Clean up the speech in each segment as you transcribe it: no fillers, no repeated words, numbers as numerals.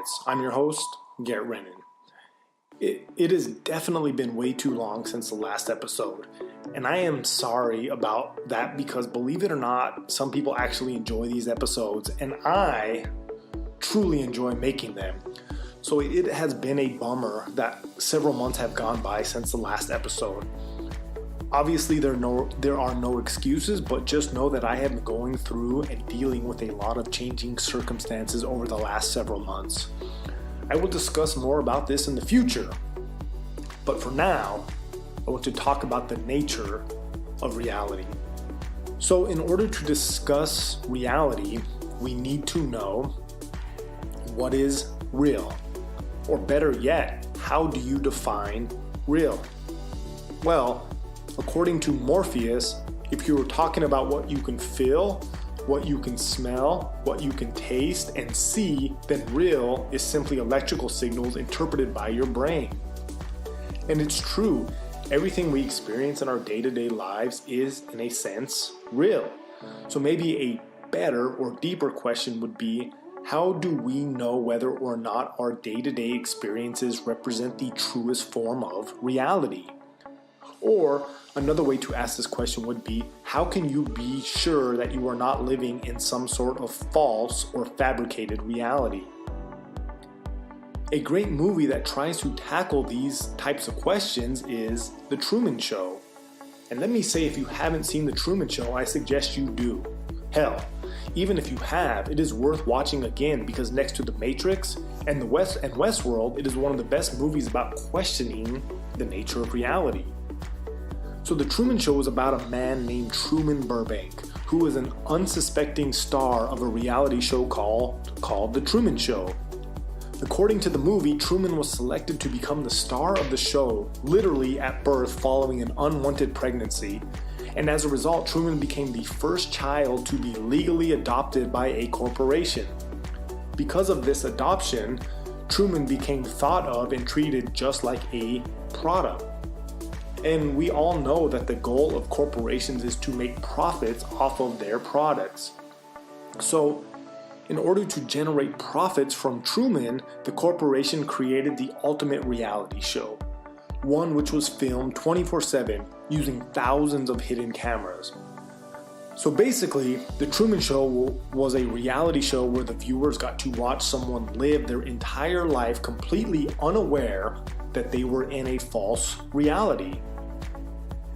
Minutes. I'm your host, Garrett Rennan. It has definitely been way too long since the last episode, and I am sorry about that because, believe it or not, some people actually enjoy these episodes, and I truly enjoy making them. So it has been a bummer that several months have gone by since the last episode. Obviously, there are no excuses, but just know that I have been going through and dealing with a lot of changing circumstances over the last several months. I will discuss more about this in the future, but for now, I want to talk about the nature of reality. So in order to discuss reality, we need to know what is real, or better yet, how do you define real? Well, according to Morpheus, if you were talking about what you can feel, what you can smell, what you can taste and see, then real is simply electrical signals interpreted by your brain. And it's true, everything we experience in our day-to-day lives is, in a sense, real. So maybe a better or deeper question would be, how do we know whether or not our day-to-day experiences represent the truest form of reality? Or another way to ask this question would be, how can you be sure that you are not living in some sort of false or fabricated reality? A great movie that tries to tackle these types of questions is The Truman Show. And let me say, if you haven't seen The Truman Show, I suggest you do. Hell, even if you have, it is worth watching again because next to The Matrix and Westworld, it is one of the best movies about questioning the nature of reality. So The Truman Show is about a man named Truman Burbank, who is an unsuspecting star of a reality show called The Truman Show. According to the movie, Truman was selected to become the star of the show literally at birth following an unwanted pregnancy, and as a result, Truman became the first child to be legally adopted by a corporation. Because of this adoption, Truman became thought of and treated just like a product. And we all know that the goal of corporations is to make profits off of their products. So, in order to generate profits from Truman, the corporation created the ultimate reality show, one which was filmed 24/7 using thousands of hidden cameras. So basically, The Truman Show was a reality show where the viewers got to watch someone live their entire life completely unaware that they were in a false reality.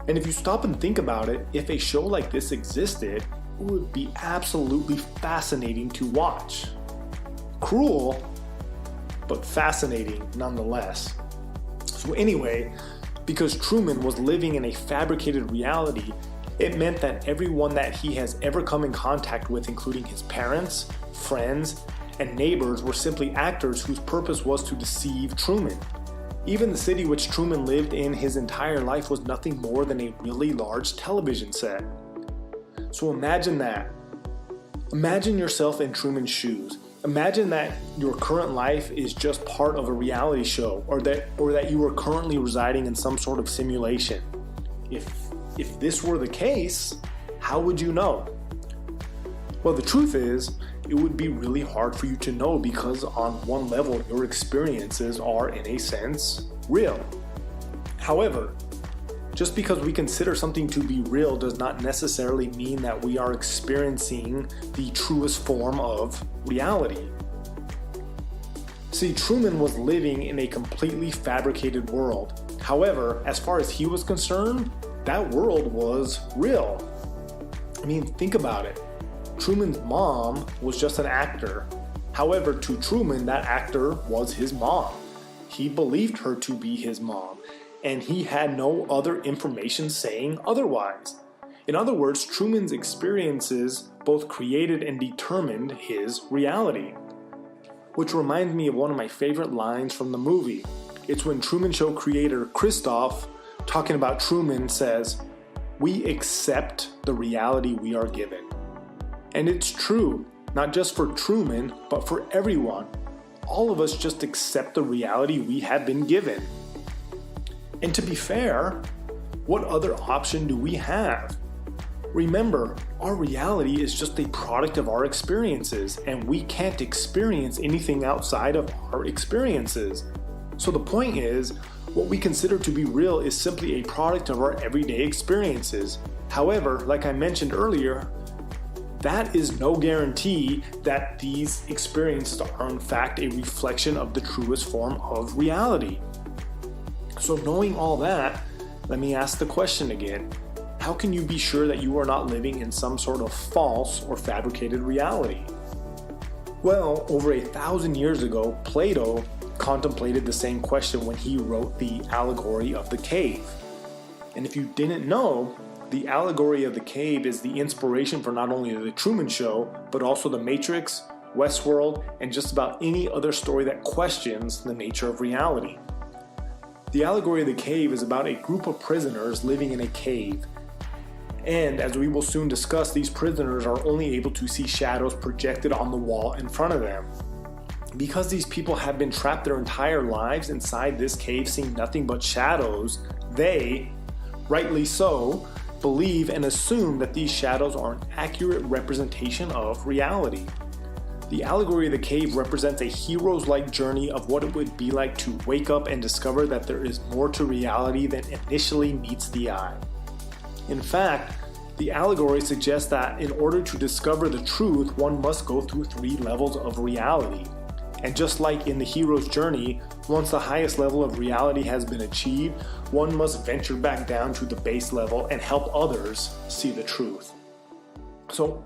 And if you stop and think about it, if a show like this existed, it would be absolutely fascinating to watch. Cruel, but fascinating nonetheless. So anyway, because Truman was living in a fabricated reality, it meant that everyone that he has ever come in contact with, including his parents, friends, and neighbors, were simply actors whose purpose was to deceive Truman. Even the city which Truman lived in his entire life was nothing more than a really large television set. So imagine that. Imagine yourself in Truman's shoes. Imagine that your current life is just part of a reality show, or that you are currently residing in some sort of simulation. If this were the case, how would you know? Well, the truth is, it would be really hard for you to know because on one level, your experiences are, in a sense, real. However, just because we consider something to be real does not necessarily mean that we are experiencing the truest form of reality. See, Truman was living in a completely fabricated world. However, as far as he was concerned, that world was real. I mean, think about it. Truman's mom was just an actor. However, to Truman, that actor was his mom. He believed her to be his mom, and he had no other information saying otherwise. In other words, Truman's experiences both created and determined his reality. Which reminds me of one of my favorite lines from the movie. It's when Truman Show creator Christof, talking about Truman, says, "We accept the reality we are given." And it's true, not just for Truman, but for everyone. All of us just accept the reality we have been given. And to be fair, what other option do we have? Remember, our reality is just a product of our experiences, and we can't experience anything outside of our experiences. So the point is, what we consider to be real is simply a product of our everyday experiences. However, like I mentioned earlier, that is no guarantee that these experiences are in fact a reflection of the truest form of reality. So knowing all that, let me ask the question again. How can you be sure that you are not living in some sort of false or fabricated reality? Well, over 1,000 years ago, Plato contemplated the same question when he wrote the Allegory of the Cave. And if you didn't know, the Allegory of the Cave is the inspiration for not only the Truman Show, but also The Matrix, Westworld, and just about any other story that questions the nature of reality. The Allegory of the Cave is about a group of prisoners living in a cave. And as we will soon discuss, these prisoners are only able to see shadows projected on the wall in front of them. Because these people have been trapped their entire lives inside this cave seeing nothing but shadows, they, rightly so, believe and assume that these shadows are an accurate representation of reality. The Allegory of the Cave represents a hero's-like journey of what it would be like to wake up and discover that there is more to reality than initially meets the eye. In fact, the allegory suggests that in order to discover the truth, one must go through 3 levels of reality. And just like in the hero's journey, once the highest level of reality has been achieved, one must venture back down to the base level and help others see the truth. So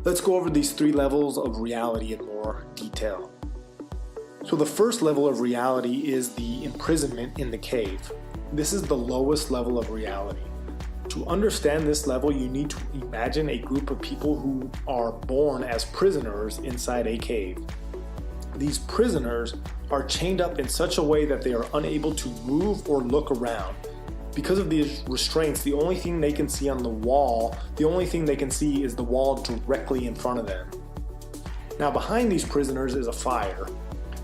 let's go over these 3 levels of reality in more detail. So the first level of reality is the imprisonment in the cave. This is the lowest level of reality. To understand this level, you need to imagine a group of people who are born as prisoners inside a cave. These prisoners are chained up in such a way that they are unable to move or look around. Because of these restraints, the only thing they can see on the wall, the only thing they can see is the wall directly in front of them. Now behind these prisoners is a fire,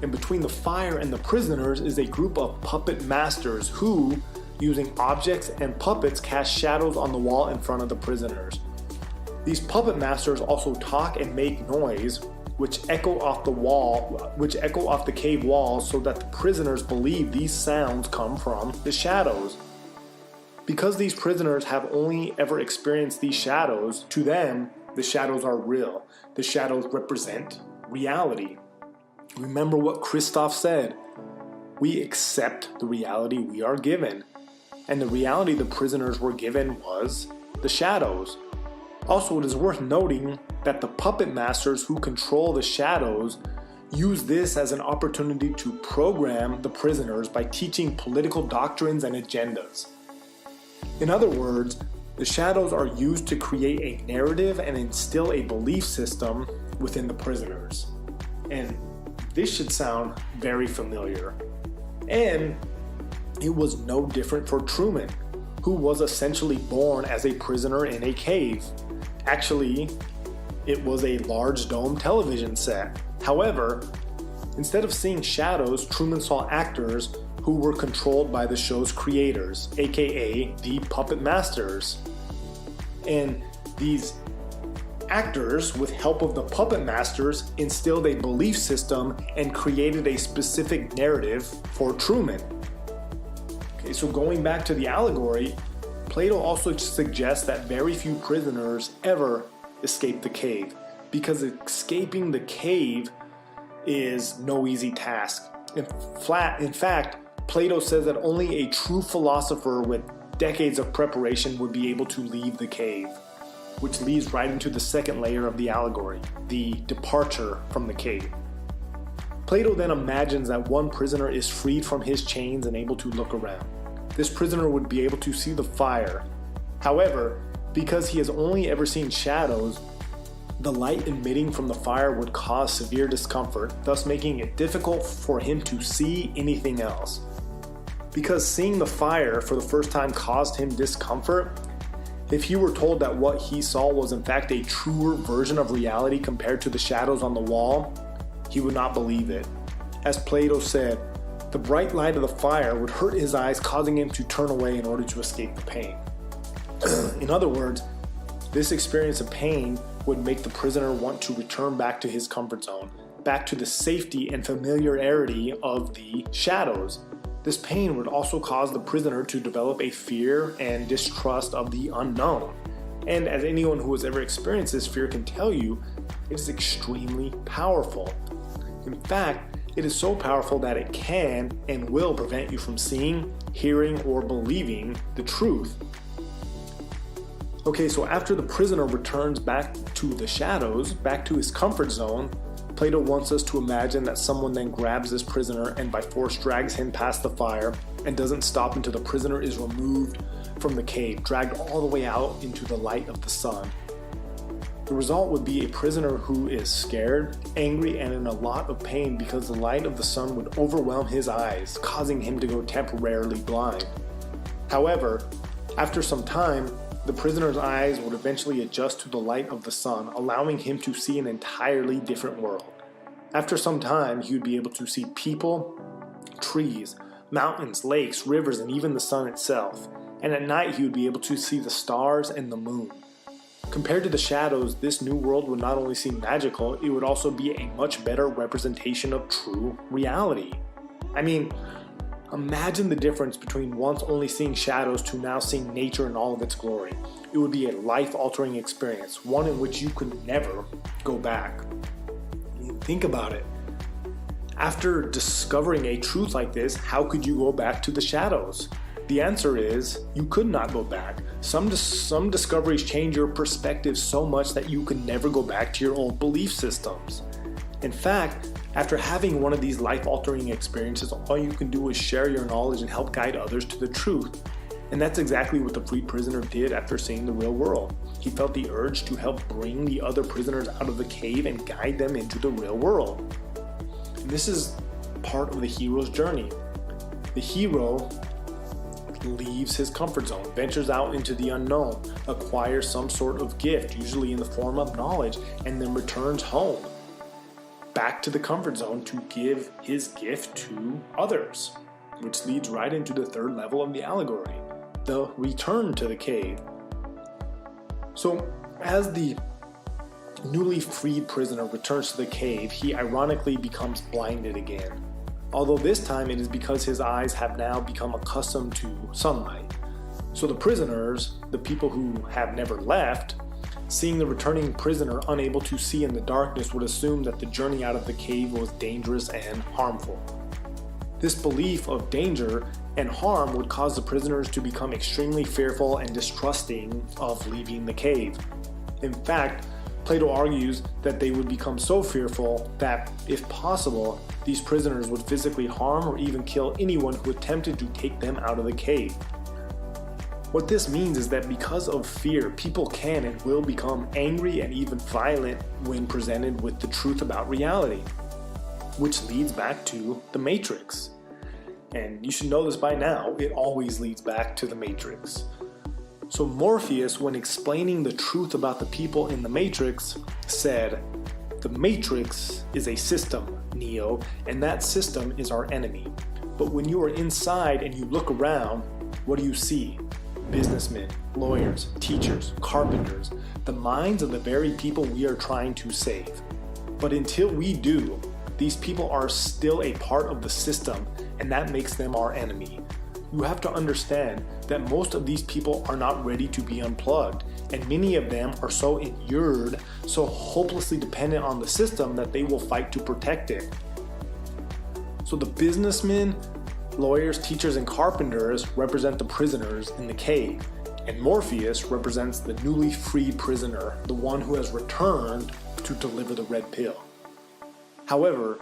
and between the fire and the prisoners is a group of puppet masters who, using objects and puppets, cast shadows on the wall in front of the prisoners. These puppet masters also talk and make noise, which echo off the cave walls so that the prisoners believe these sounds come from the shadows. Because these prisoners have only ever experienced these shadows, to them, the shadows are real. The shadows represent reality. Remember what Christoph said. We accept the reality we are given. And the reality the prisoners were given was the shadows. Also, it is worth noting that the puppet masters who control the shadows use this as an opportunity to program the prisoners by teaching political doctrines and agendas. In other words, the shadows are used to create a narrative and instill a belief system within the prisoners. And this should sound very familiar. And it was no different for Truman, who was essentially born as a prisoner in a cave. Actually, it was a large dome television set. However, instead of seeing shadows, Truman saw actors who were controlled by the show's creators, aka the puppet masters. And these actors, with help of the puppet masters, instilled a belief system and created a specific narrative for Truman. Okay, so going back to the allegory, Plato also suggests that very few prisoners ever escape the cave, because escaping the cave is no easy task. In fact, Plato says that only a true philosopher with decades of preparation would be able to leave the cave, which leads right into the second layer of the allegory, the departure from the cave. Plato then imagines that one prisoner is freed from his chains and able to look around. This prisoner would be able to see the fire. However, because he has only ever seen shadows, the light emitting from the fire would cause severe discomfort, thus making it difficult for him to see anything else. Because seeing the fire for the first time caused him discomfort, if he were told that what he saw was in fact a truer version of reality compared to the shadows on the wall, he would not believe it. As Plato said, the bright light of the fire would hurt his eyes, causing him to turn away in order to escape the pain. In other words, This experience of pain would make the prisoner want to return back to his comfort zone, back to the safety and familiarity of the shadows. This pain would also cause the prisoner to develop a fear and distrust of the unknown. And as anyone who has ever experienced this fear can tell you, it is extremely powerful. In fact, it is so powerful that it can and will prevent you from seeing, hearing, or believing the truth. Okay, so after the prisoner returns back to the shadows, back to his comfort zone, Plato wants us to imagine that someone then grabs this prisoner and by force drags him past the fire and doesn't stop until the prisoner is removed from the cave, dragged all the way out into the light of the sun. The result would be a prisoner who is scared, angry, and in a lot of pain because the light of the sun would overwhelm his eyes, causing him to go temporarily blind. However, after some time, the prisoner's eyes would eventually adjust to the light of the sun, allowing him to see an entirely different world. After some time, he would be able to see people, trees, mountains, lakes, rivers, and even the sun itself. And at night, he would be able to see the stars and the moon. Compared to the shadows, this new world would not only seem magical, it would also be a much better representation of true reality. I mean, imagine the difference between once only seeing shadows to now seeing nature in all of its glory. It would be a life-altering experience, one in which you could never go back. Think about it. After discovering a truth like this, how could you go back to the shadows? The answer is, you could not go back. Some discoveries change your perspective so much that you can never go back to your old belief systems. In fact, after having one of these life-altering experiences, all you can do is share your knowledge and help guide others to the truth. And that's exactly what the freed prisoner did after seeing the real world. He felt the urge to help bring the other prisoners out of the cave and guide them into the real world. And this is part of the hero's journey. The hero leaves his comfort zone, ventures out into the unknown, acquires some sort of gift, usually in the form of knowledge, and then returns home, back to the comfort zone to give his gift to others, which leads right into the third level of the allegory, the return to the cave. So, as the newly freed prisoner returns to the cave, he ironically becomes blinded again. Although this time it is because his eyes have now become accustomed to sunlight. So the prisoners, the people who have never left, seeing the returning prisoner unable to see in the darkness would assume that the journey out of the cave was dangerous and harmful. This belief of danger and harm would cause the prisoners to become extremely fearful and distrusting of leaving the cave. In fact, Plato argues that they would become so fearful that, if possible, these prisoners would physically harm or even kill anyone who attempted to take them out of the cave. What this means is that because of fear, people can and will become angry and even violent when presented with the truth about reality, which leads back to the Matrix. And you should know this by now, it always leads back to the Matrix. So Morpheus, when explaining the truth about the people in the Matrix, said, "The Matrix is a system, Neo, and that system is our enemy. But when you are inside and you look around, what do you see? Businessmen, lawyers, teachers, carpenters, the minds of the very people we are trying to save. But until we do, these people are still a part of the system, and that makes them our enemy. You have to understand that most of these people are not ready to be unplugged, and many of them are so inured, so hopelessly dependent on the system that they will fight to protect it." So the businessmen, lawyers, teachers, and carpenters represent the prisoners in the cave, and Morpheus represents the newly freed prisoner, the one who has returned to deliver the red pill. However,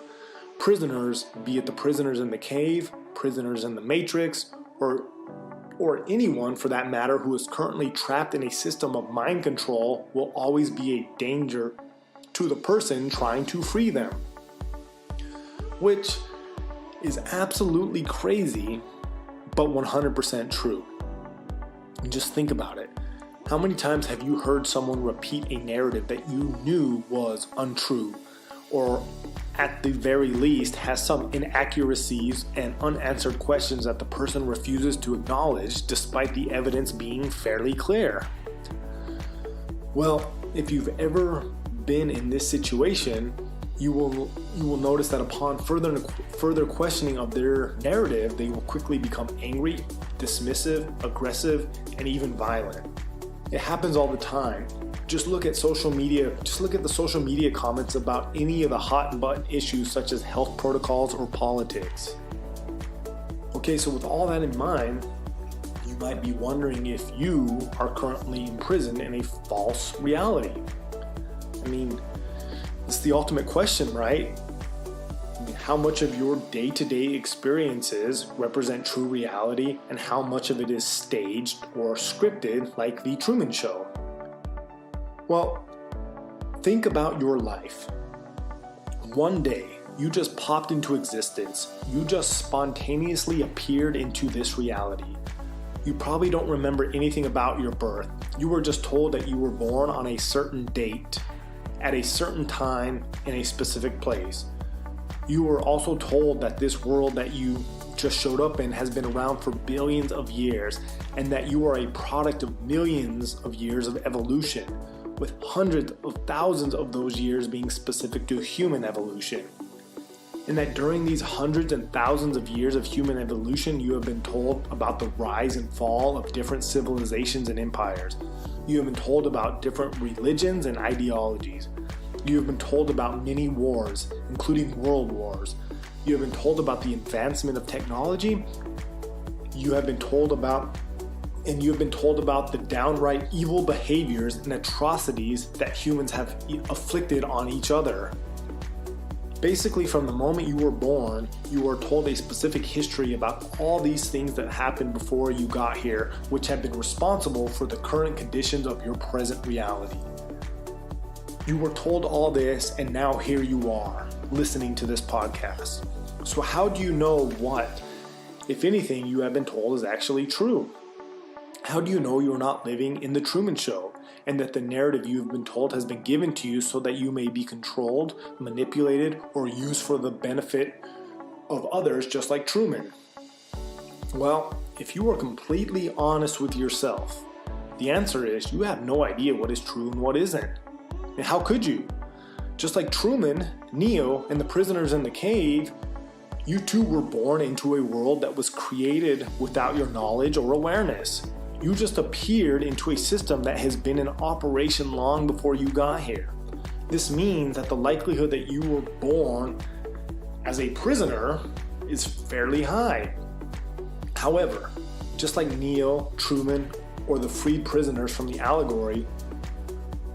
prisoners, be it the prisoners in the cave, prisoners in the Matrix, or anyone for that matter who is currently trapped in a system of mind control, will always be a danger to the person trying to free them. Which is absolutely crazy, but 100% true. And just think about it. How many times have you heard someone repeat a narrative that you knew was untrue, or at the very least has some inaccuracies and unanswered questions that the person refuses to acknowledge despite the evidence being fairly clear? Well, if you've ever been in this situation, you will notice that upon further questioning of their narrative, they will quickly become angry, dismissive, aggressive, and even violent. It happens all the time. Just look at social media. Just look at the social media comments about any of the hot button issues such as health protocols or politics. Okay, so with all that in mind, you might be wondering if you are currently imprisoned in a false reality. I mean, it's the ultimate question, right? I mean, how much of your day-to-day experiences represent true reality and how much of it is staged or scripted like the Truman Show? Well, think about your life. One day, you just popped into existence. You just spontaneously appeared into this reality. You probably don't remember anything about your birth. You were just told that you were born on a certain date, at a certain time, in a specific place. You were also told that this world that you just showed up in has been around for billions of years, and that you are a product of millions of years of evolution, with hundreds of thousands of those years being specific to human evolution. And that during these hundreds and thousands of years of human evolution, you have been told about the rise and fall of different civilizations and empires. You have been told about different religions and ideologies. You have been told about many wars, including world wars. You have been told about the advancement of technology. You have been told about the downright evil behaviors and atrocities that humans have afflicted on each other. Basically, from the moment you were born, you are told a specific history about all these things that happened before you got here, which have been responsible for the current conditions of your present reality. You were told all this, and now here you are, listening to this podcast. So how do you know what, if anything, you have been told is actually true? How do you know you're not living in the Truman Show, and that the narrative you've been told has been given to you so that you may be controlled, manipulated, or used for the benefit of others, just like Truman? Well, if you are completely honest with yourself, the answer is you have no idea what is true and what isn't. And how could you? Just like Truman, Neo, and the prisoners in the cave, you too were born into a world that was created without your knowledge or awareness. You just appeared into a system that has been in operation long before you got here. This means that the likelihood that you were born as a prisoner is fairly high. However, just like Neo, Truman, or the freed prisoners from the Allegory,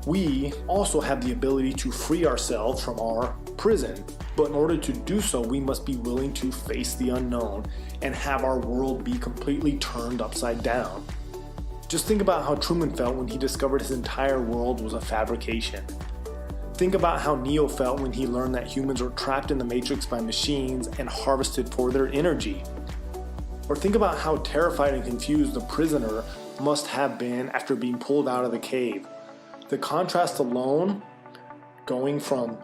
we also have the ability to free ourselves from our prison. But in order to do so, we must be willing to face the unknown and have our world be completely turned upside down. Just think about how Truman felt when he discovered his entire world was a fabrication. Think about how Neo felt when he learned that humans were trapped in the Matrix by machines and harvested for their energy. Or think about how terrified and confused the prisoner must have been after being pulled out of the cave. The contrast alone, going from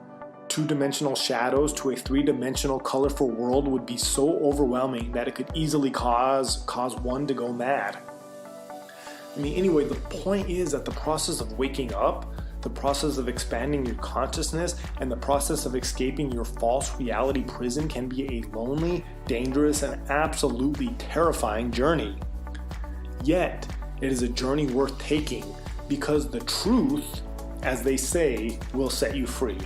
two-dimensional shadows to a three-dimensional colorful world, would be so overwhelming that it could easily cause one to go mad. I mean, anyway, the point is that the process of waking up, the process of expanding your consciousness, and the process of escaping your false reality prison can be a lonely, dangerous, and absolutely terrifying journey. Yet, it is a journey worth taking because the truth, as they say, will set you free.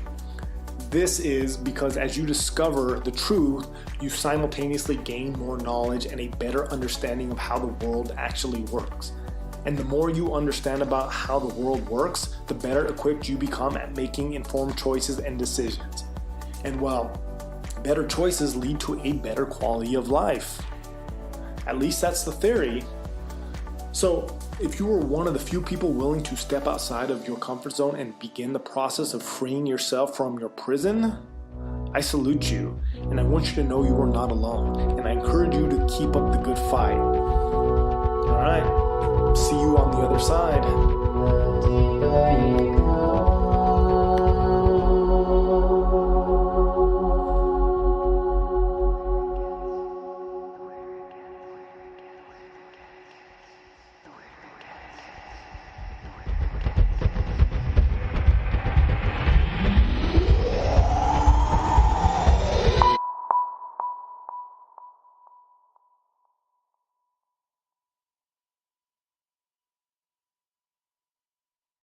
This is because as you discover the truth, you simultaneously gain more knowledge and a better understanding of how the world actually works. And the more you understand about how the world works, the better equipped you become at making informed choices and decisions. And well, better choices lead to a better quality of life. At least that's the theory. So, if you were one of the few people willing to step outside of your comfort zone and begin the process of freeing yourself from your prison, I salute you, and I want you to know you are not alone, and I encourage you to keep up the good fight. Alright, see you on the other side.